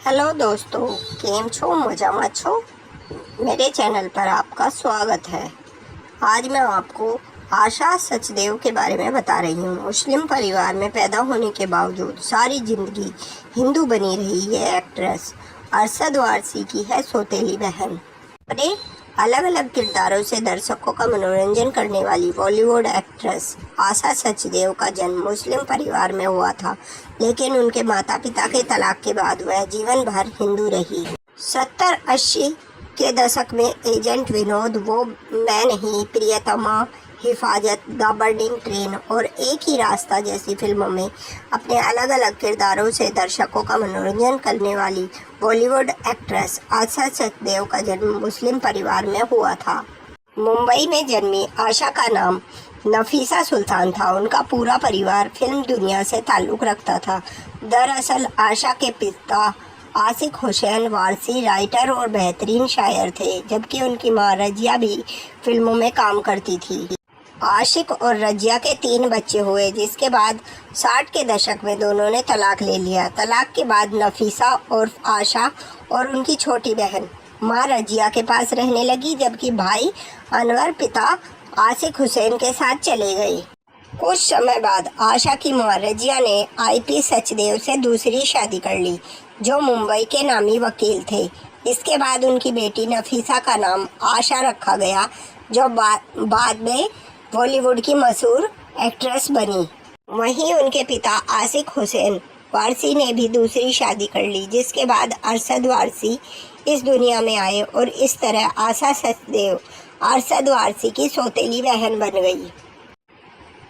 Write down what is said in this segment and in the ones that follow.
Hello दोस्तों, केम छो मजामा छो। मेरे चैनल पर आपका स्वागत है। आज मैं आपको आशा सचदेव के बारे में बता रही हूँ। मुस्लिम परिवार में पैदा होने के बावजूद सारी जिंदगी हिंदू बनी रही ये एक्ट्रेस अरशद वारसी की है सौतेली बहन। अपने अलग अलग किरदारों से दर्शकों का मनोरंजन करने वाली बॉलीवुड एक्ट्रेस आशा सचदेव का जन्म मुस्लिम परिवार में हुआ था, लेकिन उनके माता पिता के तलाक के बाद वह जीवन भर हिंदू रही। 70-80 के दशक में एजेंट विनोद, वो मैं नहीं, प्रियतमा, हिफाजत, द बर्निंग ट्रेन और एक ही रास्ता जैसी फिल्मों में अपने अलग अलग किरदारों से दर्शकों का मनोरंजन करने वाली बॉलीवुड एक्ट्रेस आशा सचदेव का जन्म मुस्लिम परिवार में हुआ था। मुंबई में जन्मी आशा का नाम नफीसा सुल्तान था। उनका पूरा परिवार फिल्म दुनिया से ताल्लुक़ रखता था। दरअसल आशा के पिता आशिक हुसैन वारसी राइटर और बेहतरीन शायर थे, जबकि उनकी मां रजिया भी फिल्मों में काम करती थी। आशिक और रजिया के 3 बच्चे हुए, जिसके बाद 60 के दशक में दोनों ने तलाक ले लिया। तलाक के बाद नफीसा और आशा और उनकी छोटी बहन मां रजिया के पास रहने लगी, जबकि भाई अनवर पिता आशिक हुसैन के साथ चले गए। कुछ समय बाद आशा की मां रजिया ने IP सचदेव से दूसरी शादी कर ली, जो मुंबई के नामी वकील थे। इसके बाद उनकी बेटी नफीसा का नाम आशा रखा गया, जो बाद में बॉलीवुड की मशहूर एक्ट्रेस बनी। वहीं उनके पिता आशिक हुसैन वारसी ने भी दूसरी शादी कर ली, जिसके बाद अरशद वारसी इस दुनिया में आए और इस तरह आशा सचदेव अरशद वारसी की सौतेली बहन बन गई।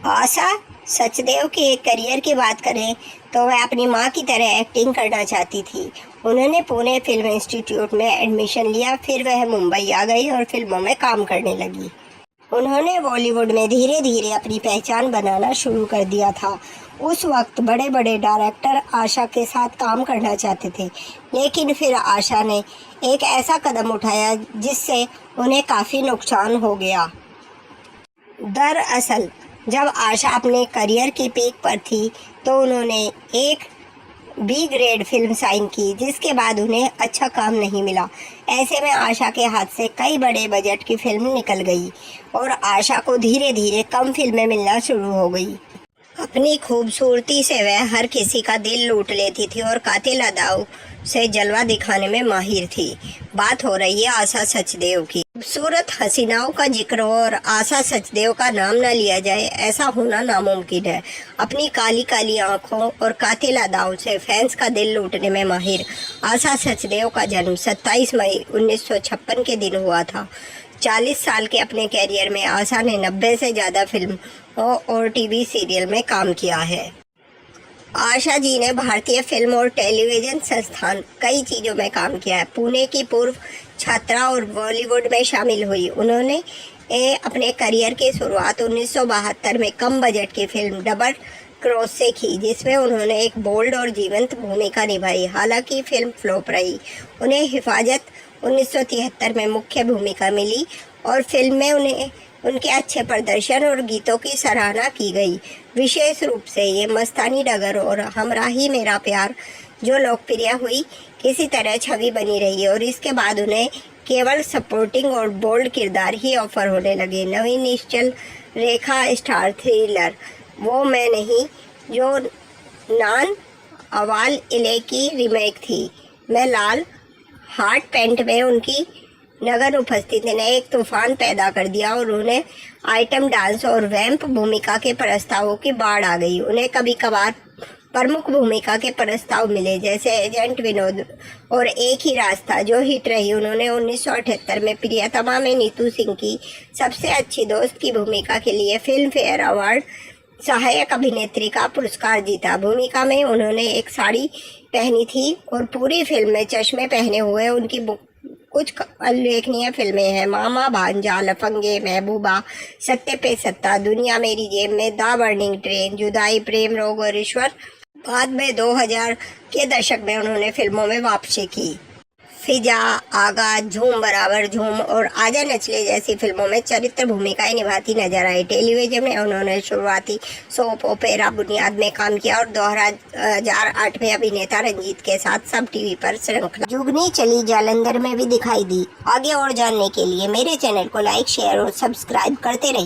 आशा सचदेव के करियर की बात करें तो वह अपनी मां की तरह एक्टिंग करना चाहती थी। उन्होंने पुणे फिल्म इंस्टीट्यूट में एडमिशन लिया, फिर वह मुंबई आ गई और फिल्मों में काम करने लगी। उन्होंने बॉलीवुड में धीरे धीरे अपनी पहचान बनाना शुरू कर दिया था। उस वक्त बड़े बड़े डायरेक्टर आशा के साथ काम करना चाहते थे, लेकिन फिर आशा ने एक ऐसा कदम उठाया जिससे उन्हें काफ़ी नुकसान हो गया। दरअसल जब आशा अपने करियर की पीक पर थी तो उन्होंने एक B ग्रेड फिल्म साइन की, जिसके बाद उन्हें अच्छा काम नहीं मिला। ऐसे में आशा के हाथ से कई बड़े बजट की फिल्म निकल गई और आशा को धीरे धीरे कम फिल्में मिलना शुरू हो गई। अपनी खूबसूरती से वह हर किसी का दिल लूट लेती थी और कातिल अदाओं से जलवा दिखाने में माहिर थी। बात हो रही है आशा सचदेव की। खूबसूरत हसीनाओं का जिक्र हो और आशा सचदेव का नाम न लिया जाए, ऐसा होना नामुमकिन है। अपनी काली काली आंखों और कातिल अदाओं से फैंस का दिल लूटने में माहिर आशा सचदेव का जन्म 27 मई 1956 के दिन हुआ था। 40 साल के अपने कैरियर में आशा ने 90 से ज़्यादा फिल्मों और TV सीरियल में काम किया है। आशा जी ने भारतीय फिल्म और टेलीविज़न संस्थान कई चीज़ों में काम किया है। पुणे की पूर्व छात्रा और बॉलीवुड में शामिल हुई। उन्होंने अपने करियर की शुरुआत 1972 में कम बजट की फिल्म डबल क्रॉस से की, जिसमें उन्होंने एक बोल्ड और जीवंत भूमिका निभाई। हालांकि फिल्म फ्लॉप रही। उन्हें हिफाजत 1973 में मुख्य भूमिका मिली और फिल्म में उन्हें उनके अच्छे प्रदर्शन और गीतों की सराहना की गई। विशेष रूप से ये मस्तानी डगर और हमराही मेरा प्यार, जो लोकप्रिय हुई, किसी तरह छवि बनी रही और इसके बाद उन्हें केवल सपोर्टिंग और बोल्ड किरदार ही ऑफर होने लगे। नवीन निश्चल रेखा स्टार थ्रिलर वो मैं नहीं, जो नान अवाल इले की रीमेक थी, मैं लाल हार्ट पेंट में उनकी नगन उपस्थिति ने एक तूफान पैदा कर दिया और उन्हें आइटम डांस और वैम्प भूमिका के प्रस्तावों की बाढ़ आ गई। उन्हें कभी कभार प्रमुख भूमिका के प्रस्ताव मिले, जैसे एजेंट विनोद और एक ही रास्ता, जो हिट रही। उन्होंने 1978 में प्रियतमा में नीतू सिंह की सबसे अच्छी दोस्त की भूमिका के लिए फिल्म फेयर अवार्ड सहायक अभिनेत्री का पुरस्कार जीता। भूमिका में उन्होंने एक साड़ी पहनी थी और पूरी फिल्म में चश्मे पहने हुए। उनकी कुछ उल्लेखनीय फिल्में हैं: मामा भांजा, लफंगे, महबूबा, सत्ते पे सत्ता, दुनिया मेरी जेब में, द बर्निंग ट्रेन, जुदाई, प्रेम रोग और ईश्वर। बाद में 2000 के दशक में उन्होंने फिल्मों में वापसी की। फिजा, आगा, झूम बराबर झूम और आजा नचले जैसी फिल्मों में चरित्र भूमिकाएं निभाती नजर आई। टेलीविजन में उन्होंने शुरुआती सोप ओपेरा बुनियाद में काम किया और 2008 में अभिनेता रंजीत के साथ सब टीवी पर श्रृंखला जुगनी चली जालंधर में भी दिखाई दी। आगे और जानने के लिए मेरे चैनल को लाइक, शेयर और सब्सक्राइब करते रहिए।